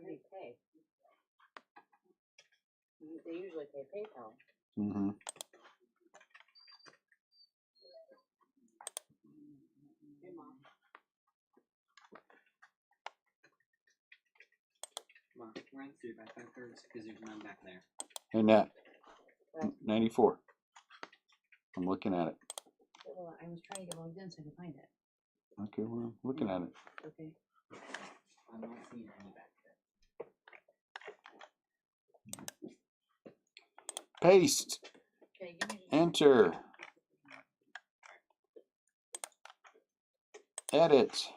do they pay? They usually pay PayPal. Mm-hmm. Hey, Mom. Come on, we're on 3 by 5 thirds because there's none back there. Hey, Nat. What? 94. I'm looking at it. Well, I was trying to get logged in so I could find it. Okay, well, I'm looking at it. Okay. I'm not seeing any back there. Paste. Okay, give me just Enter. Edit.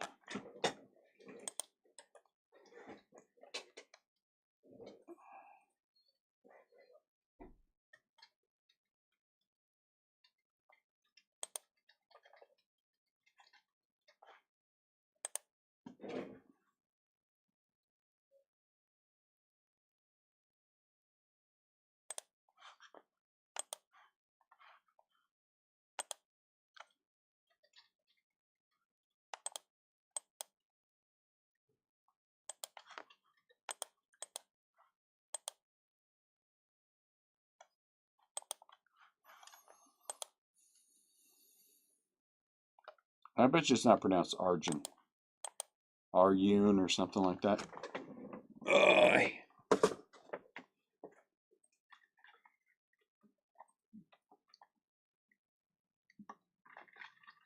I bet you it's not pronounced Arjun. Arjun or something like that. Ugh.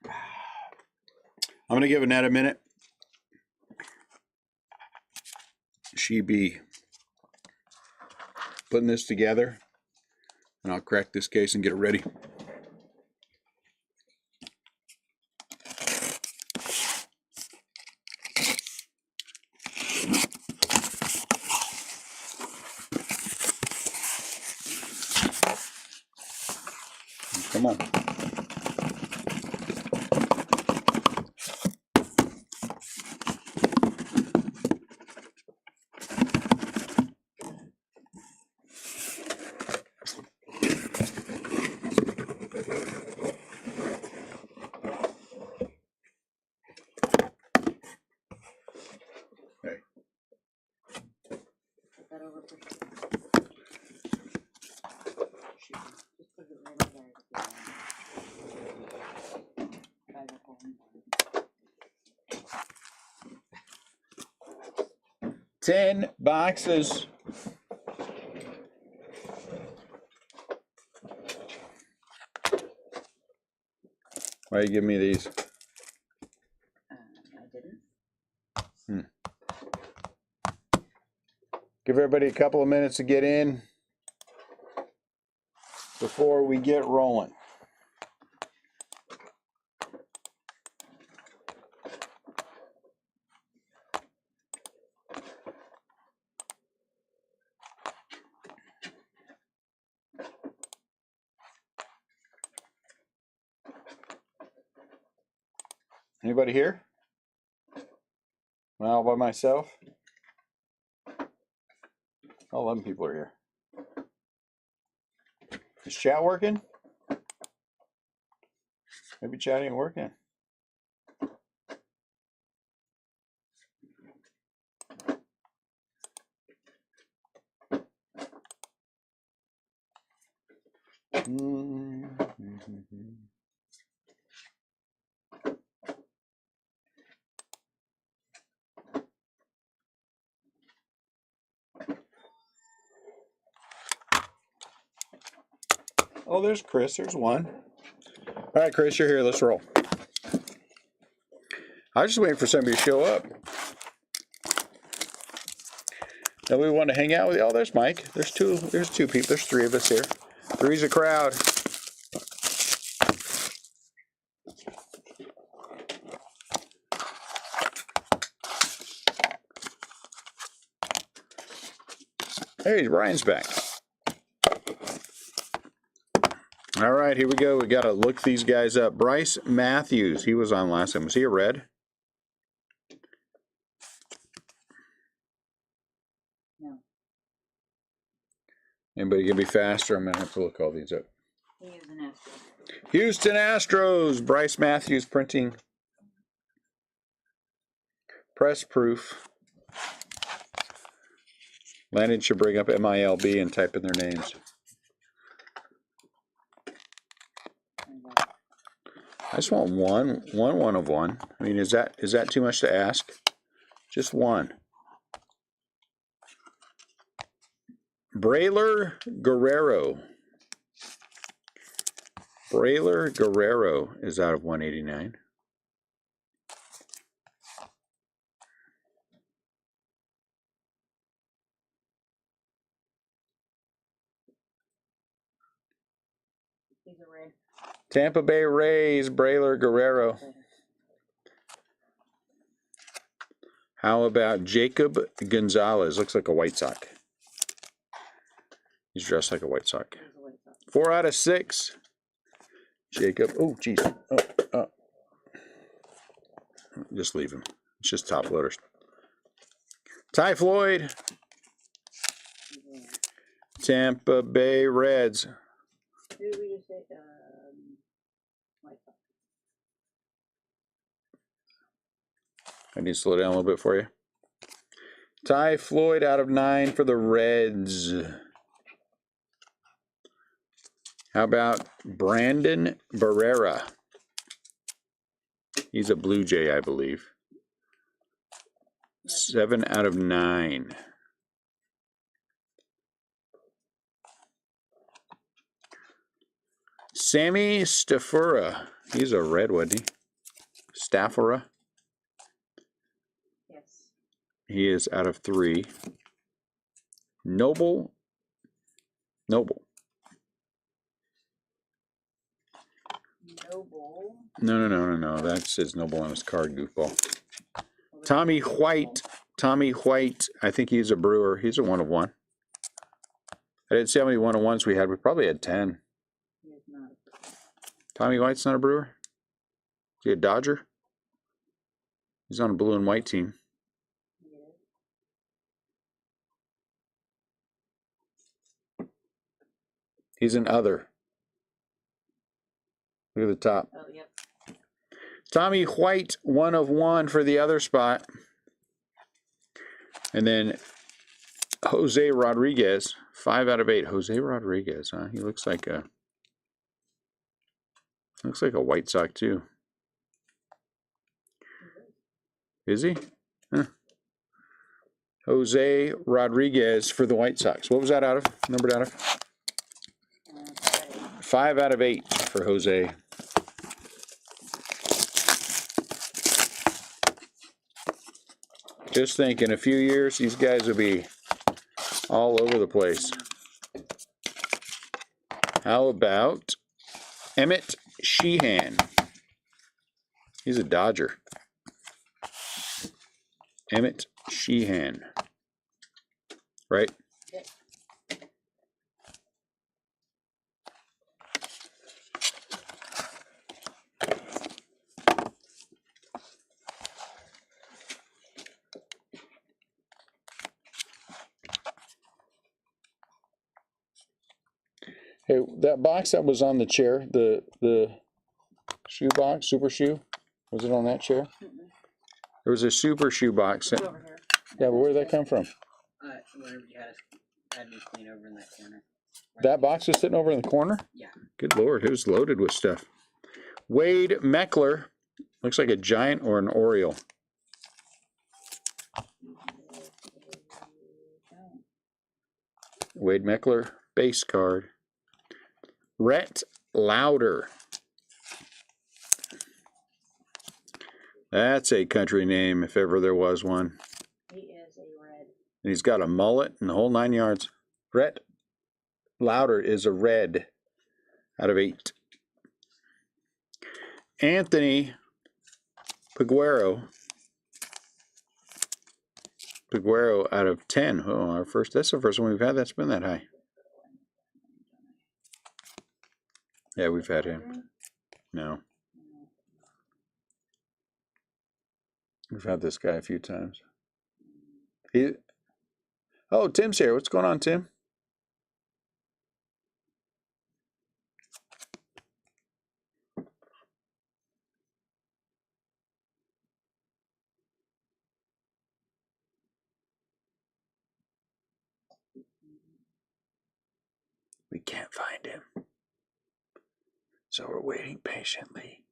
I'm going to give Annette a minute. She be putting this together, and I'll crack this case and get it ready. Come on. put that over for sure. Just put it right over there. By the whole thing. 10 boxes. Why you give me these? I didn't. Give everybody a couple of minutes to get in before we get rolling. Anybody here? All by myself? 11 people are here. Is chat working? Maybe chat ain't working. Oh, there's Chris. There's one. All right, Chris, you're here. Let's roll. I was just waiting for somebody to show up. Now we want to hang out with you. Oh, there's Mike. There's two people. There's 3 of us here. 3's a crowd. Hey, Ryan's back. All right, here we go. We got to look these guys up. Bryce Matthews. He was on last time. Was he a red? No. Anybody can be faster? I'm going to have to look all these up. He is an Astro. Houston Astros. Bryce Matthews printing. Press proof. Landon should bring up MILB and type in their names. I just want one of one. I mean, is that too much to ask? Just one. Braylor Guerrero. Braylor Guerrero is out of 189. He's a Ray. Tampa Bay Rays, Braylor Guerrero. How about Jacob Gonzalez? Looks like a White Sox. He's dressed like a White Sox. 4 out of 6. Jacob. Oh, geez. Oh. Just leave him. It's just top loaders. Ty Floyd. Tampa Bay Reds. Who did we just say? White Sox. I need to slow down a little bit for you. Ty Floyd out of 9 for the Reds. How about Brandon Barrera? He's a Blue Jay, I believe. 7 out of 9. Sammy Staffura. He's a Red, wasn't he? Staffura. Yes. He is out of 3. Noble. Noble. No. That says Noble on his card, goofball. Tommy White. Tommy White. I think he's a Brewer. He's a 1 of 1. I didn't see how many 1 of 1s we had. We probably had 10. He is not. Tommy White's not a Brewer? Is he a Dodger? He's on a blue and white team. He's an other. Look at the top. Oh, yep. Tommy White, 1 of 1 for the other spot. And then Jose Rodriguez, 5 out of 8. Jose Rodriguez, huh? He looks like a White Sox too. Is he? Huh. Jose Rodriguez for the White Sox. What was that out of? Numbered out of? 5 out of 8 for Jose. Just think, in a few years, these guys will be all over the place. How about Emmett Sheehan? He's a Dodger. Emmett Sheehan. Right? Hey, that box that was on the chair, the shoe box, super shoe, was it on that chair? There was a super shoe box. It's over here. Yeah, but where did that come from? Whenever you had me clean over in that corner. That box was sitting over in the corner? Yeah. Good Lord, it was loaded with stuff. Wade Meckler. Looks like a Giant or an Oriole. Wade Meckler, base card. Rhett Lauder. That's a country name if ever there was one. He is a Red. And he's got a mullet and the whole 9 yards. Rhett Lauder is a Red out of 8. Anthony Peguero. Peguero out of 10. Oh, that's the first one we've had that's been that high. Yeah, we've had him. No. We've had this guy a few times. Oh, Tim's here. What's going on, Tim? We can't find him. So we're waiting patiently.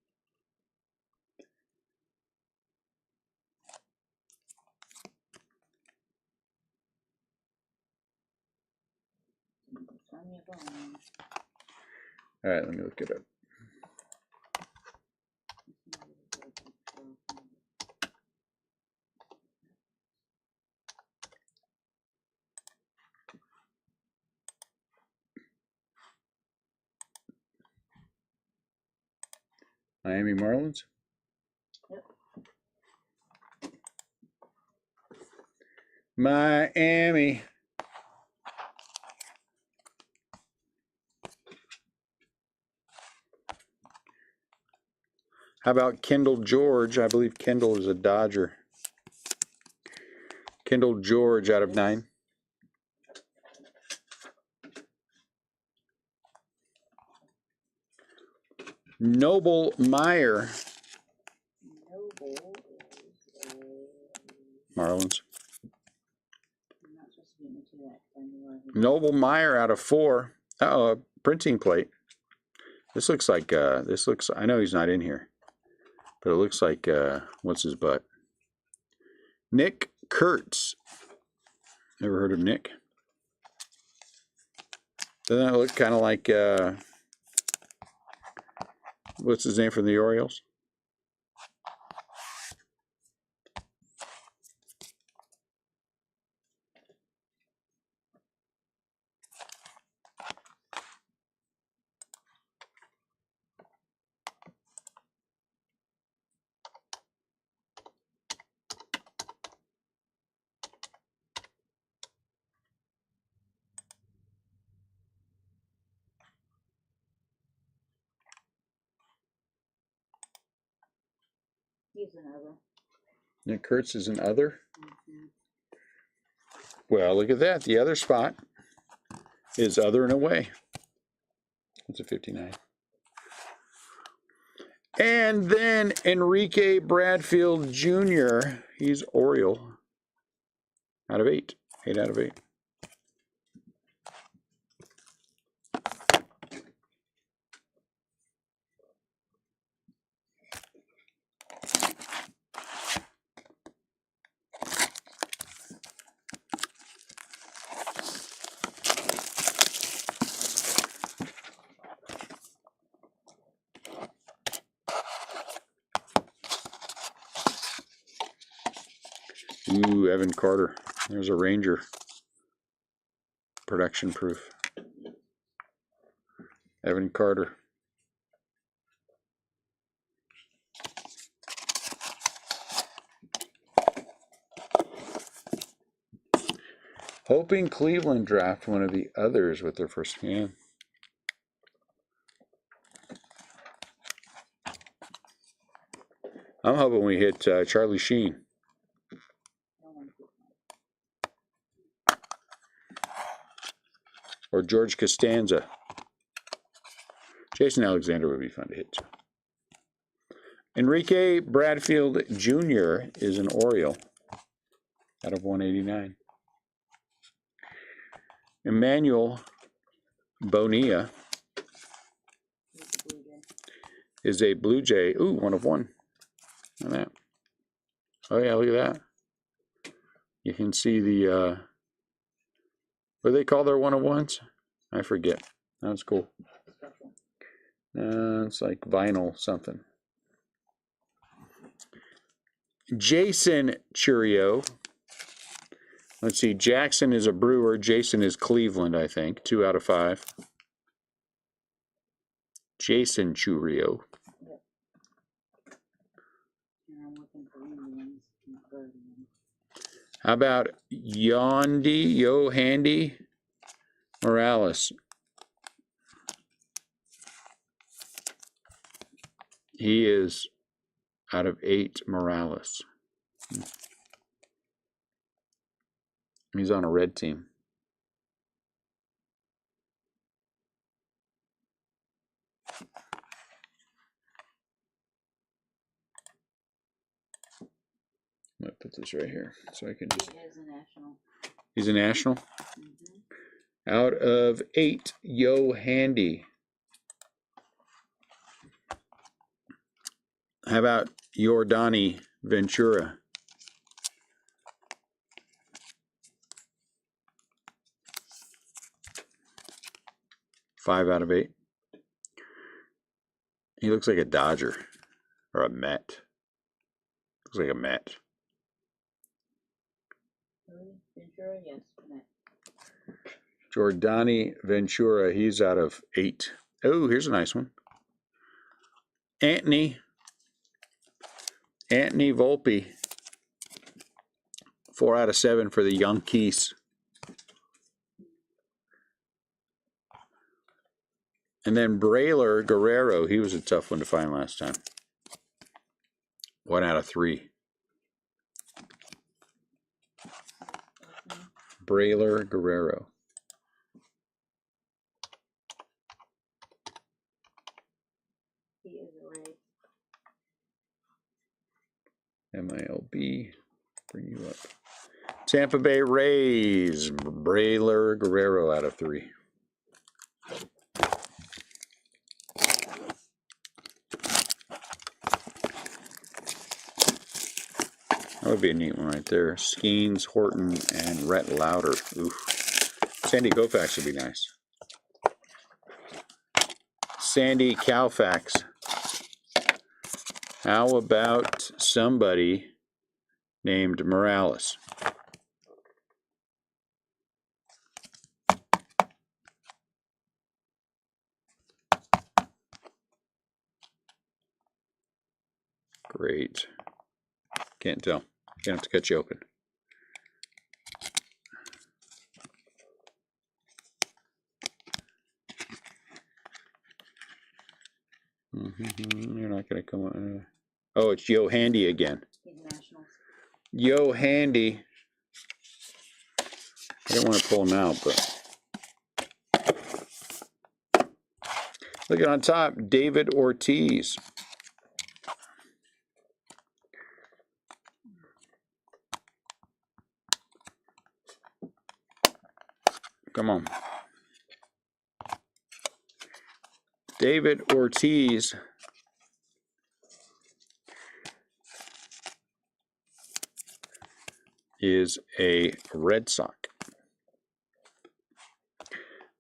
All right, let me look it up. Miami Marlins? Yep. Miami. How about Kendall George? I believe Kendall is a Dodger. Kendall George out of 9. Noble Meyer. Noble is Marlins. I'm not supposed to be into that. I know Noble Meyer out of 4. Oh, printing plate. This looks like, I know he's not in here, but it looks like, what's his butt? Nick Kurtz. Never heard of Nick? Doesn't that look kind of like, what's his name from the Orioles? he's another. Nick Kurtz is an other? Mm-hmm. Well, look at that. The other spot is other and away. It's a 59. And then Enrique Bradfield Jr. He's Oriole. Out of 8. 8 out of 8. Ooh, Evan Carter. There's a Ranger. Production proof. Evan Carter. Hoping Cleveland draft one of the others with their first hand. I'm hoping we hit Charlie Sheen. Or George Costanza. Jason Alexander would be fun to hit too. Enrique Bradfield Jr. is an Oriole out of 189. Emmanuel Bonilla is a Blue Jay. Ooh, 1 of 1. Look at that. Oh yeah, look at that. You can see the, what do they call their 1 of 1s? I forget. That's cool. It's like vinyl something. Jason Churio. Let's see. Jackson is a Brewer. Jason is Cleveland, I think. 2 out of 5. Jason Churio. How about Yohandy Morales? He is out of 8 Morales. He's on a red team. I'm going to put this right here so I can just... He is a national. He's a national? Mm-hmm. out of 8, Yo Handy. How about Yordani Ventura? Five out of 8. He looks like a Dodger or a Met. Looks like a Met. Ventura, yes. Jordani Ventura, he's out of 8. Oh, here's a nice one. Anthony Volpe, 4 out of 7 for the Yankees. And then Brayler Guerrero, he was a tough one to find last time. 1 out of 3. Brayler Guerrero. He is a Ray. MILB, bring you up. Tampa Bay Rays, Brayler Guerrero out of 3. That would be a neat one right there. Skeens, Horton, and Rhett Lauder. Oof. Sandy Koufax would be nice. Sandy Koufax. How about somebody named Morales? Great. Can't tell. Gonna have to cut you open. You're not gonna come on. Oh, it's Yo Handy again. He's Nationals. Yo Handy. I don't want to pull him out, but look at on top, David Ortiz. Come on. David Ortiz is a Red Sox.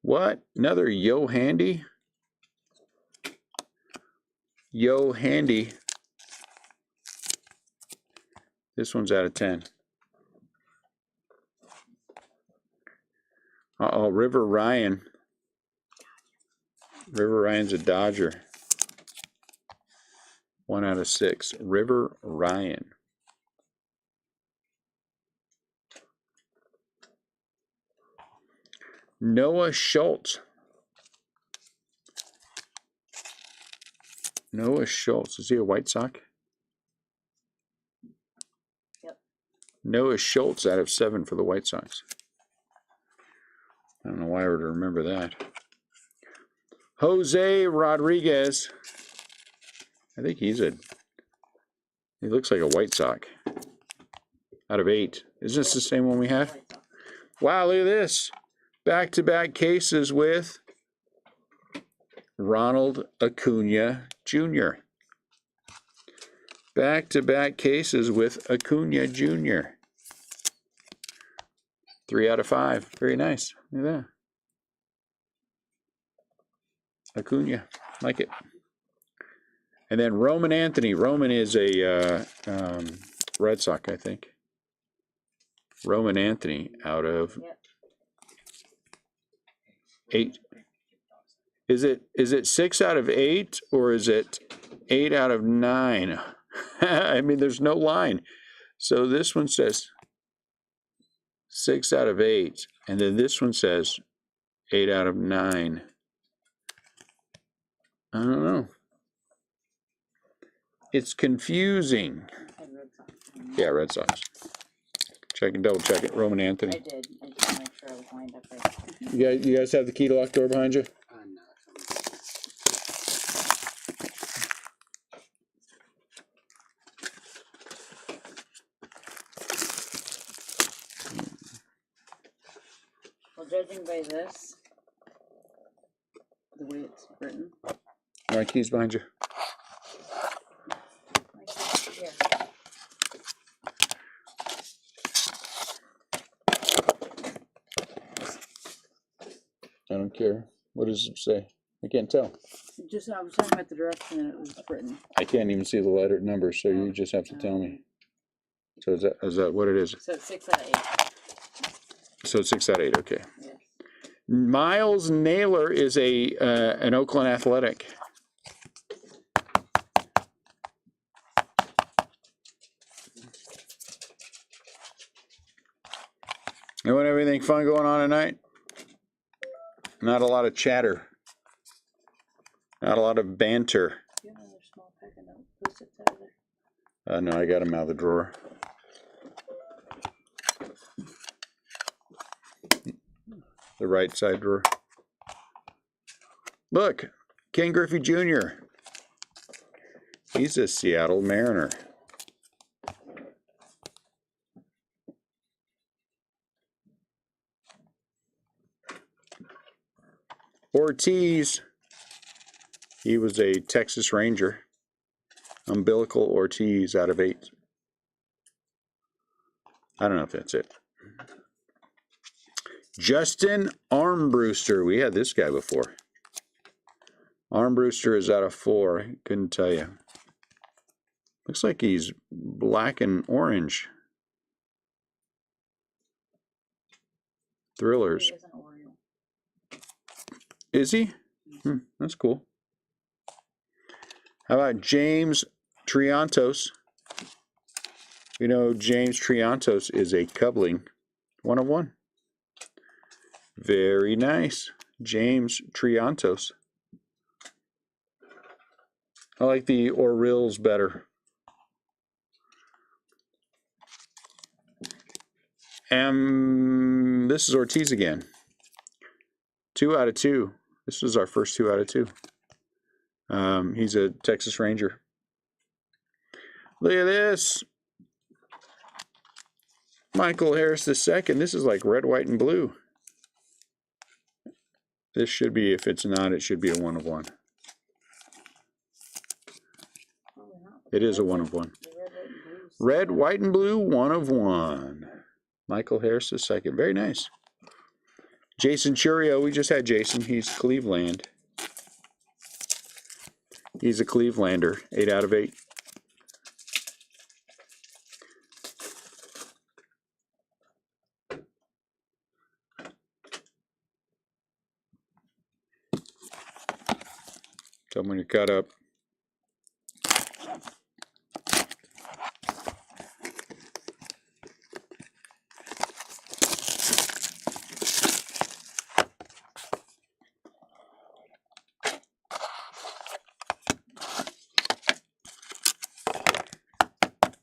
What? Another Yo Handy? Yo Handy. This one's out of 10. Uh-oh, River Ryan. River Ryan's a Dodger. 1 out of 6. River Ryan. Noah Schultz. Noah Schultz. Is he a White Sox? Yep. Noah Schultz out of 7 for the White Sox. I don't know why I would remember that. Jose Rodriguez. I think he looks like a White Sox. Out of 8. Is this the same one we had? Wow, look at this. Back-to-back cases with Ronald Acuna Jr. Back-to-back cases with Acuna Jr. 3 out of 5. Very nice. Look at that. Acuna. Like it. And then Roman Anthony. Roman is a Red Sox, I think. Roman Anthony out of 8. Is it 6 out of 8 or is it 8 out of 9? I mean, there's no line. So this one says 6 out of 8, and then this one says 8 out of 9. I don't know. It's confusing. Yeah, Red Sox. Check and double check it. Roman Anthony. I did. I just want to make sure I was lined up right. You guys have the key to lock door behind you? No. Well, Joe judging by this, the way it's written. My keys behind you. Yeah. I don't care. What does it say? I can't tell. Just I was talking about the direction that it was written. I can't even see the letter numbers, so you just have to tell me. So is that what it is? So it's 6 out of 8. So it's 6 out of 8. Okay. Yes. Miles Naylor is an Oakland Athletic. Anyone have anything fun going on tonight? Not a lot of chatter. Not a lot of banter. Do you have another small packet of Post-its out of there? No, I got them out of the drawer. The right side drawer. Look, Ken Griffey Jr. He's a Seattle Mariner. Ortiz, he was a Texas Ranger. Umbilical Ortiz out of 8. I don't know if that's it. Justin Armbruster, we had this guy before. Armbruster is out of 4, couldn't tell you. Looks like he's black and orange. Thrillers. Is he? That's cool. How about James Triantos? You know, James Triantos is a Cubling 1 of 1. Very nice. James Triantos. I like the Orioles better. This is Ortiz again. 2 out of 2. This was our first 2 out of 2. He's a Texas Ranger. Look at this. Michael Harris II. This is like red, white, and blue. This should be, if it's not, it should be a 1 of 1. It is a 1 of 1. Red, white, and blue, 1 of 1. Michael Harris II. Very nice. Jason Churio, we just had Jason. He's Cleveland. He's a Clevelander, 8 out of 8. Tell me when you're cut up.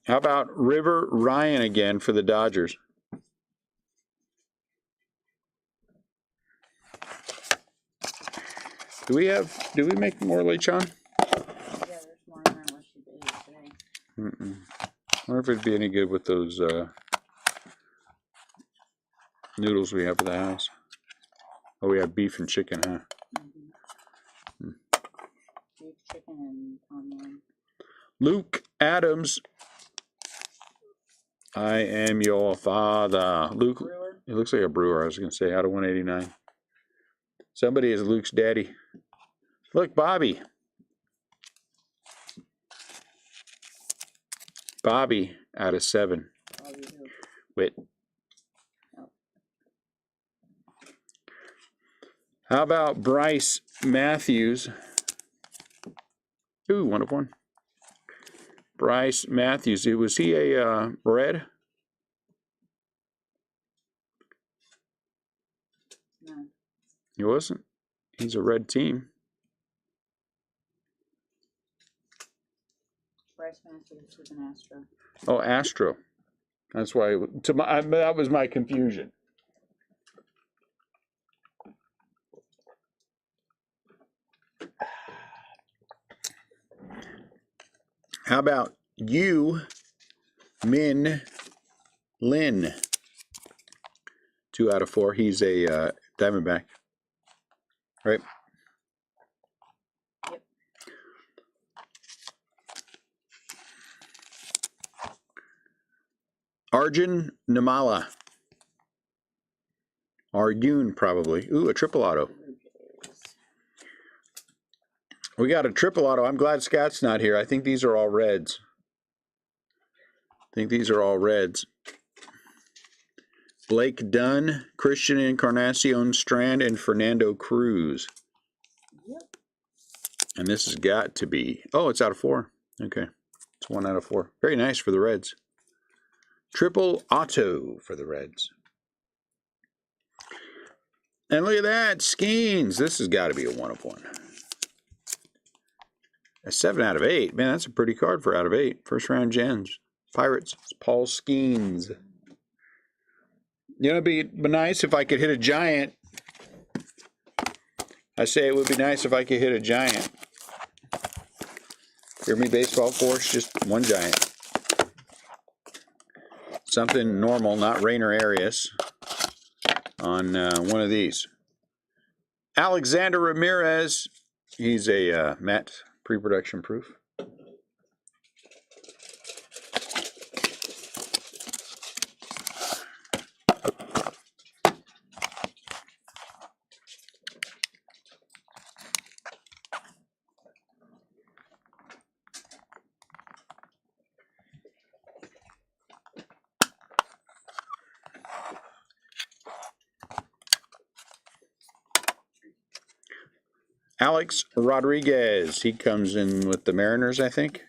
How about River Ryan again for the Dodgers? Do we make more lechon? Yeah, there's more in there unless you did it today. I wonder if it'd be any good with those noodles we have at the house. Oh, we have beef and chicken, huh? Beef, chicken, and tom yum. Luke Adams. I am your father. Luke, Brewer. it looks like a brewer, I was going to say, out of 189. Somebody is Luke's daddy. Look, Bobby. Bobby out of 7. Wait. How about Bryce Matthews? Ooh, 1 of 1. Bryce Matthews. Was he a red? No. He wasn't. He's a red team. Bryce Matthews was an Astro. Oh, Astro. That's why. That was my confusion. How about you, Min Lin? 2 out of 4. He's a Diamondback. Right? Yep. Arjun Nimala. Arjun, probably. Ooh, a triple auto. We got a triple auto. I'm glad Scott's not here. I think these are all reds. Blake Dunn, Christian Encarnacion Strand, and Fernando Cruz. Yep. And this has got to be, oh, it's out of 4. Okay. It's 1 out of 4. Very nice for the Reds. Triple auto for the Reds. And look at that, Skeens. This has got to be a 1 of 1. A 7 out of 8. Man, that's a pretty card for out of 8. First round gens. Pirates. It's Paul Skeens. You know, it'd be nice if I could hit a giant. I say it would be nice if I could hit a giant. Hear me, baseball force, just one giant. Something normal, not Rainer Arias, on one of these. Alexander Ramirez. He's a matte pre-production proof. Alex Rodriguez. He comes in with the Mariners, I think,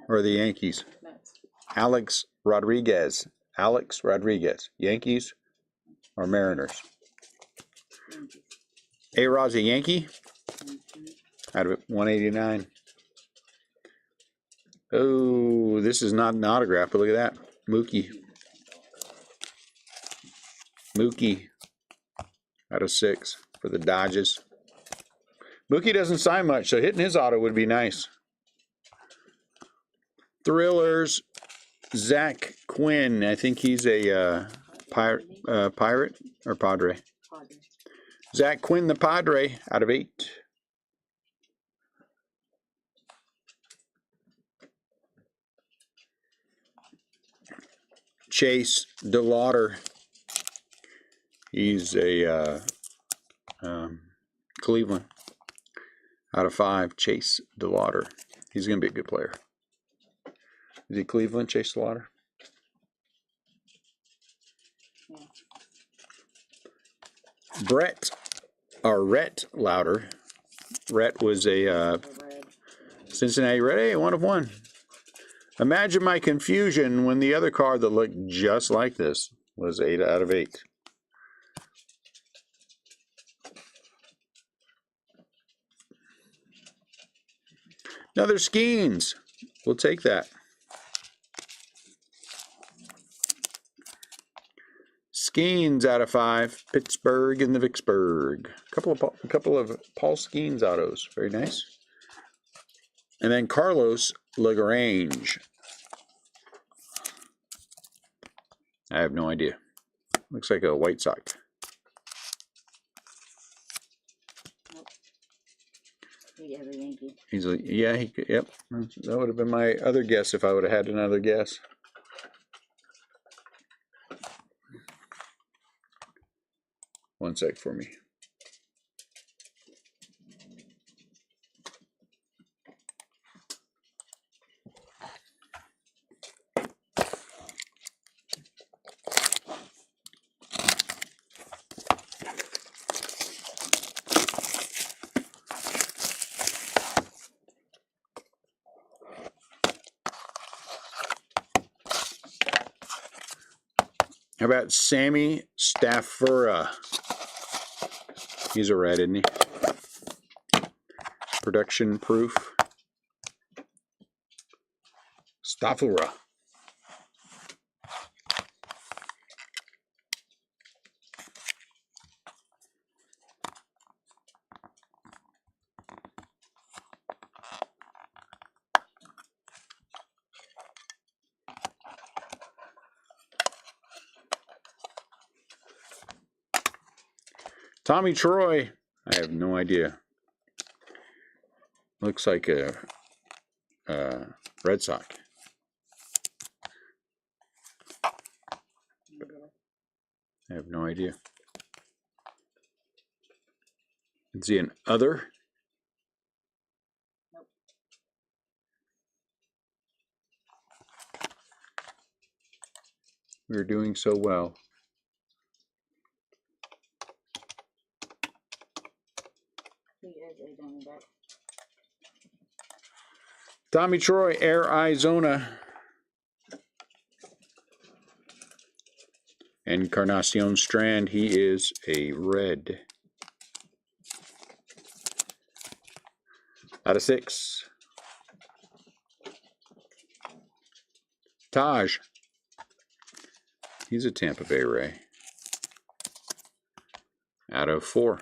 or the Yankees. Alex Rodriguez. Yankees or Mariners? A-Rod's a Yankee? Out of 189. Oh, this is not an autograph, but look at that. Mookie. Out of 6 for the Dodgers. Mookie doesn't sign much, so hitting his auto would be nice. Thrillers, Zach Quinn. I think he's a pirate or Padre. Zach Quinn, the Padre, out of 8. Chase DeLauder. He's a Cleveland. Out of 5, Chase DeLauder. He's going to be a good player. Is he Cleveland, Chase DeLauder? Rhett Lauder. Rhett was a Cincinnati Red. Hey, 1 of 1. Imagine my confusion when the other card that looked just like this was 8 out of 8. Another Skeens. We'll take that. Skeens out of 5. Pittsburgh and the Vicksburg. A couple of Paul Skeens autos. Very nice. And then Carlos Lagrange. I have no idea. Looks like a White Sox. He's a, yeah, he could, yep. That would have been my other guess if I would have had another guess. One sec for me. How about Sammy Staffura? He's a red, isn't he? Production proof. Staffura. Tommy Troy. I have no idea. Looks like a Red Sox. I have no idea. Is he an other? Nope. We're doing so well. He is a Diamondback. Tommy Troy, Arizona. Encarnacion Strand, he is a red. Out of 6. Taj. He's a Tampa Bay Ray. Out of 4.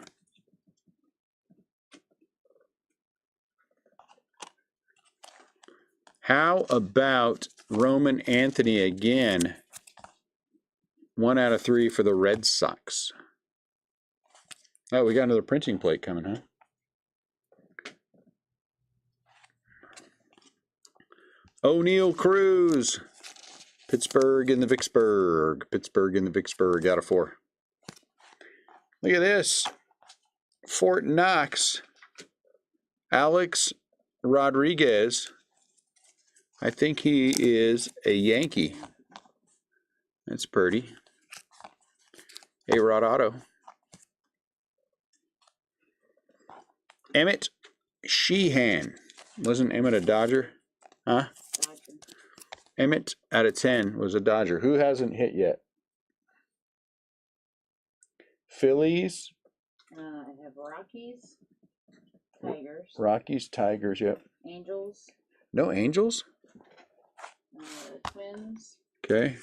How about Roman Anthony again? 1 out of 3 for the Red Sox. Oh, we got another printing plate coming, huh? O'Neal Cruz. Pittsburgh in the Vicksburg. Pittsburgh in the Vicksburg out of 4. Look at this. Fort Knox. Alex Rodriguez. I think he is a Yankee. That's pretty. A-Rod Auto. Emmett Sheehan. Wasn't Emmett a Dodger? Huh? Dodger. Emmett out of 10 was a Dodger. Who hasn't hit yet? Phillies. I have Rockies, Tigers, Rockies, Tigers, yep. Angels, No Angels? Twins. Okay.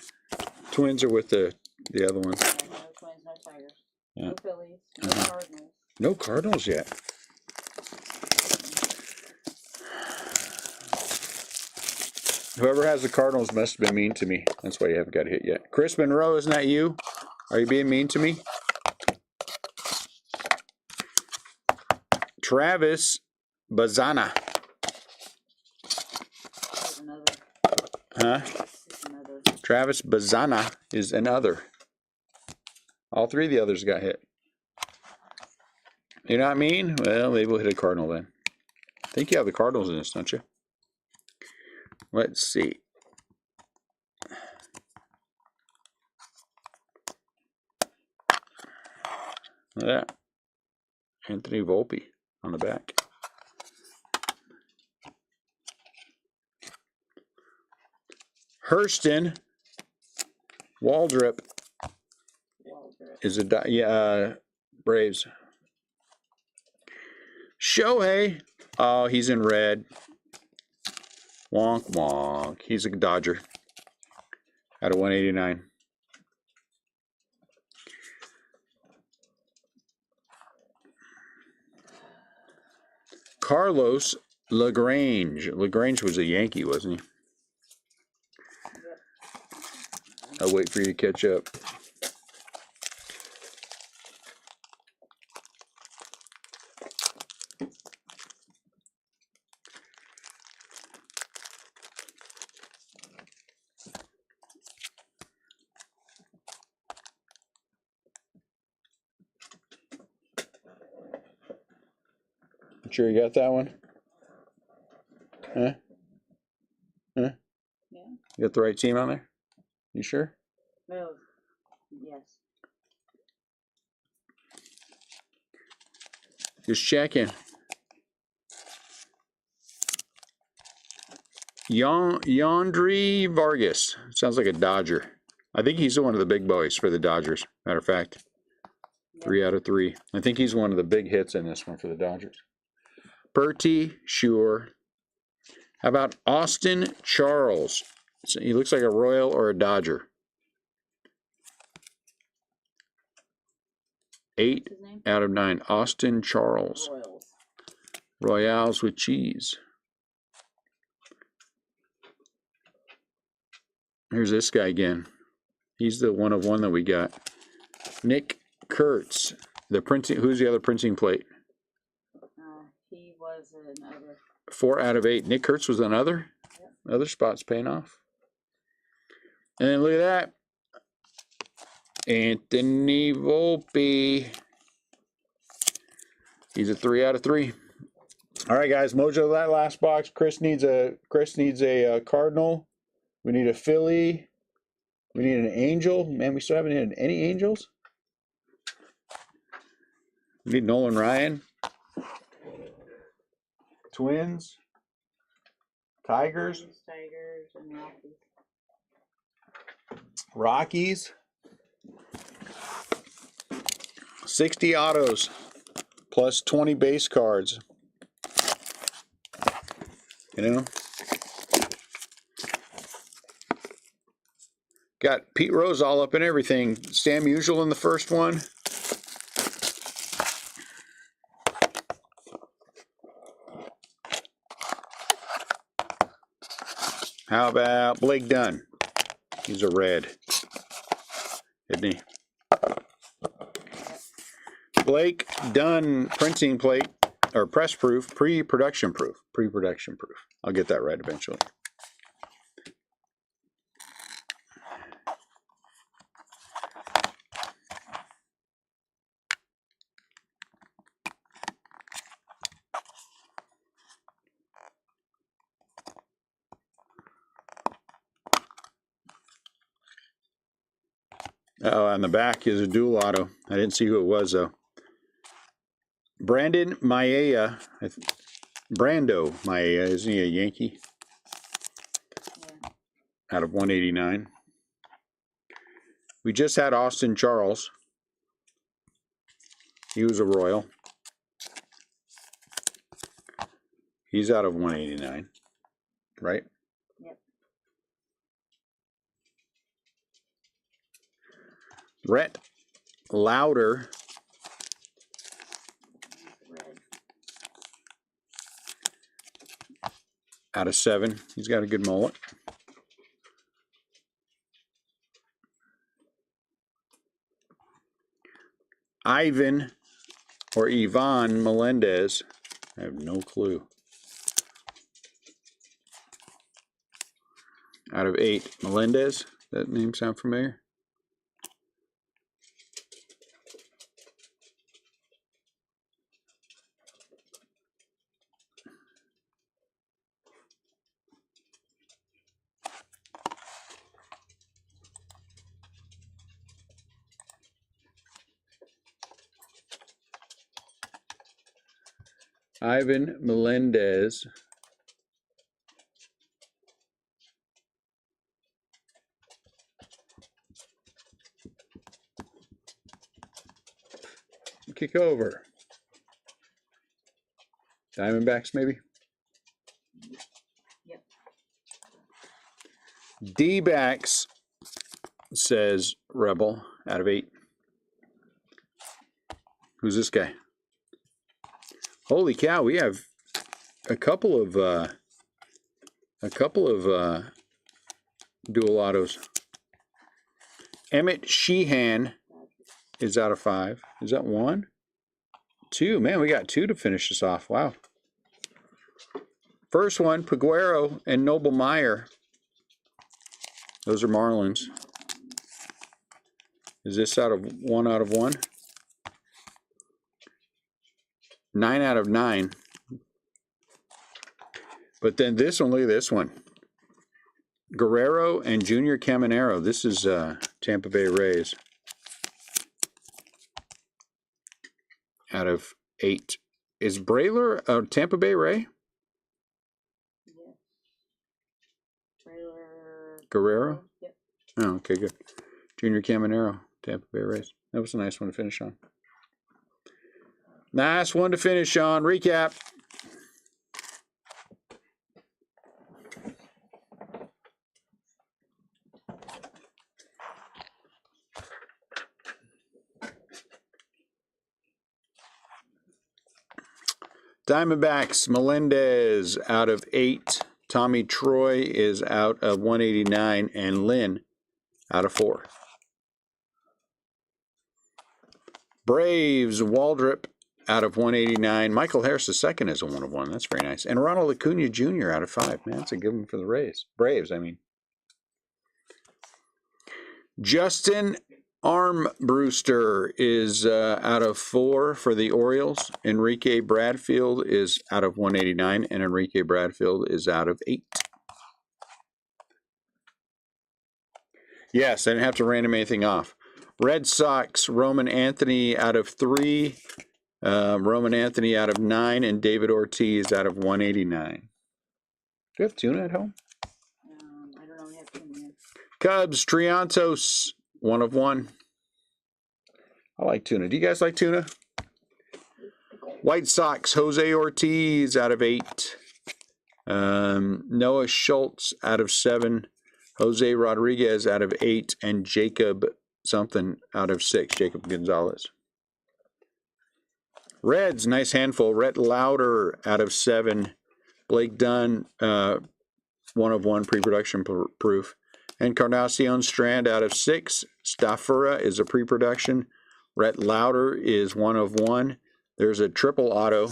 Twins are with the other ones. No Twins, no Tigers. Yeah. No Phillies, no Cardinals. No Cardinals yet. Whoever has the Cardinals must have been mean to me. That's why you haven't got a hit yet. Chris Monroe, isn't that you? Are you being mean to me? Travis Bazana. Another. Huh? Another. Travis Bazana is another. All 3 of the others got hit. You're not mean? Well, maybe we'll hit a Cardinal then. I think you have the Cardinals in this, don't you? Let's see. Look at that. Anthony Volpe on the back. Hurston Waldrop is a Braves. Shohei. Oh, he's in red. Wonk wonk. He's a Dodger. Out of 189. Carlos LaGrange. LaGrange was a Yankee, wasn't he? I'll wait for you to catch up. Sure you got that one? Huh? Huh? Yeah. You got the right team on there? You sure? No. Yes. Just checking. Yandri Vargas. Sounds like a Dodger. I think he's one of the big boys for the Dodgers. Matter of fact, 3 out of 3. I think he's one of the big hits in this one for the Dodgers. Bertie, sure. How about Austin Charles? So he looks like a Royal or a Dodger. 8 out of 9. Austin Charles. Royals. Royals with cheese. Here's this guy again. He's the 1 of 1 that we got. Nick Kurtz. The printing. Who's the other printing plate? He was another. 4 out of 8. Nick Kurtz was another. Yep. Other spots paying off. And then look at that. Anthony Volpe. He's a 3 out of 3. All right, guys. Mojo, that last box. Chris needs a Cardinal. We need a Philly. We need an Angel. Man, we still haven't had any Angels. We need Nolan Ryan. Twins. Tigers. Tigers and Rockies. Rockies. 60 autos plus 20 base cards. You know? Got Pete Rose all up in everything. Sam Musial in the first one. How about Blake Dunn? He's a red, isn't he? Blake Dunn printing plate, or press proof, pre-production proof. Pre-production proof. I'll get that right eventually. Oh, on the back is a dual auto. I didn't see who it was, though. Brandon Maia. Brando Maia. Isn't he a Yankee? Yeah. Out of 189. We just had Austin Charles. He was a Royal. He's out of 189. Right? Yep. Rhett Lauder. Red. Out of 7. He's got a good mullet. Ivan or Ivan Melendez. I have no clue. Out of 8. Melendez. That name sound familiar? Ivan Melendez. Kick over. Diamondbacks, maybe? Yep. D-backs, says Rebel, out of 8. Who's this guy? Holy cow, we have a couple of dual autos. Emmett Sheehan is out of 5. Is that 1? 2. Man, we got 2 to finish this off. Wow. First one, Peguero and Noble Meyer. Those are Marlins. Is this out of 1 out of 1? 9 out of 9. But then this one, look at this one. Guerrero and Junior Caminero. This is Tampa Bay Rays. Out of 8. Is Brayler a Tampa Bay Ray? Yes. Trailer. Guerrero? Yep. Oh, okay, good. Junior Caminero, Tampa Bay Rays. That was a nice one to finish on. Nice one to finish on. Recap. Diamondbacks, Melendez out of 8. Tommy Troy is out of 189. And Lynn out of 4. Braves, Waldrop out of 189. Michael Harris II is a 1 of 1. That's very nice. And Ronald Acuna Jr. out of 5. Man, that's a good one for the Braves, I mean. Justin Armbruster is out of 4 for the Orioles. Enrique Bradfield is out of 189, and Enrique Bradfield is out of 8. Yes, I didn't have to random anything off. Red Sox, Roman Anthony out of 3, Roman Anthony out of 9, and David Ortiz out of 189. Do you have tuna at home? I don't know. We have tuna. Cubs, Triantos, 1 of 1. I like tuna. Do you guys like tuna? White Sox, Jose Ortiz out of 8. Noah Schultz out of 7. Jose Rodriguez out of 8. And Jacob something out of 6. Jacob Gonzalez. Reds, nice handful. Rhett Lauder out of 7. Blake Dunn, 1 of 1, pre-production proof. Encarnacion Strand out of 6. Staffura is a pre-production. Rhett Lauder is 1 of 1. There's a triple auto.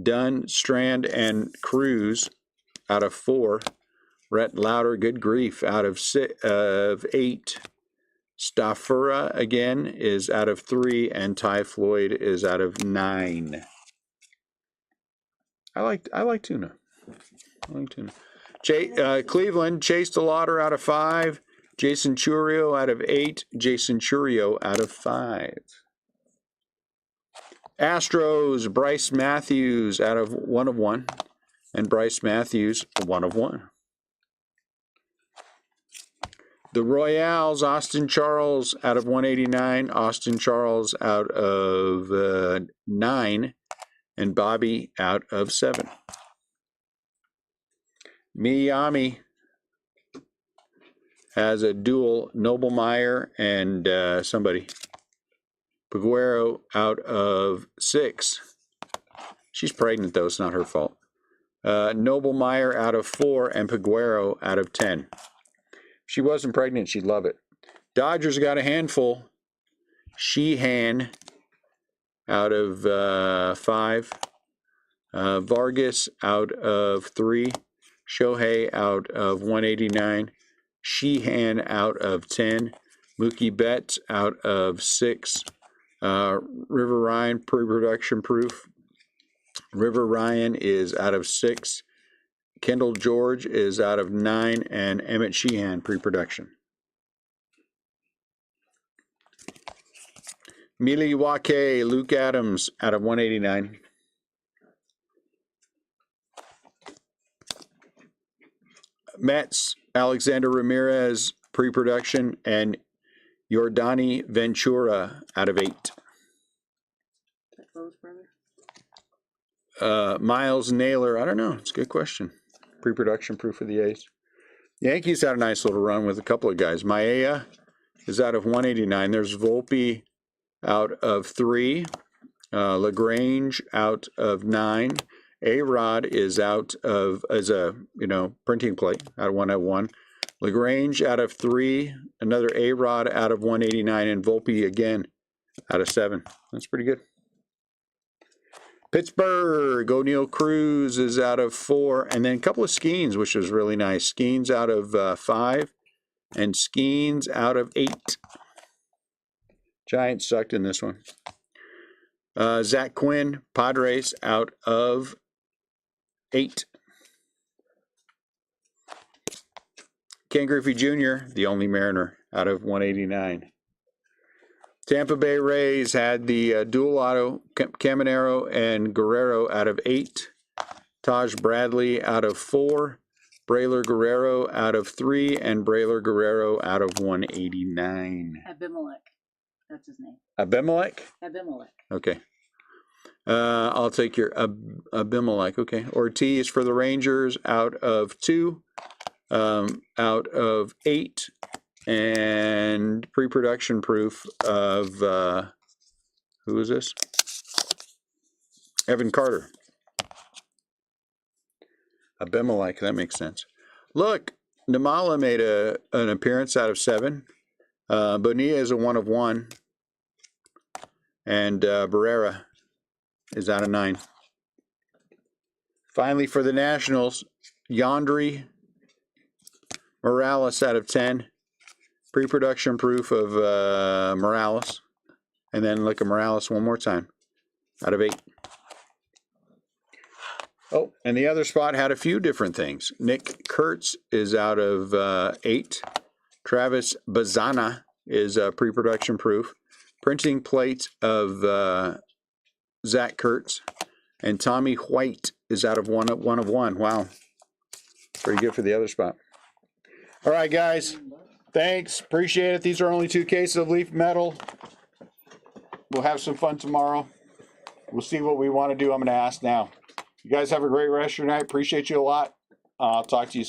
Dunn, Strand, and Cruz out of 4. Rhett Lauder, good grief, out of 8. Staffura again is out of 3, and Ty Floyd is out of 9. I like tuna. I like tuna. Cleveland, Chase DeLauder out of 5. Jason Churio out of 8. Jason Churio out of 5. Astros, Bryce Matthews out of 1 of 1. And Bryce Matthews, 1 of 1. The Royals, Austin Charles out of 189. Austin Charles out of 9. And Bobby out of 7. Miami has a dual Noblemeyer and somebody. Peguero out of 6. She's pregnant, though. It's not her fault. Noblemeyer out of 4 and Peguero out of 10. If she wasn't pregnant, she'd love it. Dodgers got a handful. Sheehan out of 5. Vargas out of 3. Shohei out of 189. Sheehan out of 10. Mookie Betts out of 6. River Ryan, pre-production proof. River Ryan is out of 6. Kendall George is out of 9. And Emmett Sheehan, pre-production. Milwaukee, Luke Adams out of 189. Mets, Alexander Ramirez, pre-production, and Yordani Ventura out of 8. Miles Naylor, I don't know. It's a good question. Pre-production proof for the A's. Yankees had a nice little run with a couple of guys. Maea is out of 189. There's Volpe out of 3. LaGrange out of 9. A-Rod is out of, as a, printing plate, out of 101. LaGrange out of 3. Another A-Rod out of 189. And Volpe again out of 7. That's pretty good. Pittsburgh, O'Neal Cruz is out of 4. And then a couple of Skeens, which was really nice. Skeens out of 5. And Skeens out of 8. Giants sucked in this one. Zach Quinn, Padres out of 8. Ken Griffey Jr., the only Mariner, out of 189. Tampa Bay Rays had the dual auto, Caminero and Guerrero out of 8. Taj Bradley out of 4. Braylor Guerrero out of 3. And Braylor Guerrero out of 189. Abimelech. That's his name. Abimelech? Abimelech. Okay. I'll take your Abimelech. Okay. Ortiz for the Rangers out of 2. Out of 8. And pre-production proof of, who is this? Evan Carter. Abimelech, that makes sense. Look, Namala made an appearance out of 7. Bonilla is a 1 of 1. And Barrera is out of 9. Finally, for the Nationals, Yandry Morales out of 10. Pre-production proof of Morales. And then look at Morales one more time. Out of 8. Oh, and the other spot had a few different things. Nick Kurtz is out of 8. Travis Bazana is pre-production proof. Printing plate of Zach Kurtz. And Tommy White is out of 1 of 1. Wow. Pretty good for the other spot. All right, guys. Thanks. Appreciate it. These are only 2 cases of leaf metal. We'll have some fun tomorrow. We'll see what we want to do. I'm going to ask now. You guys have a great rest of your night. Appreciate you a lot. I'll talk to you soon.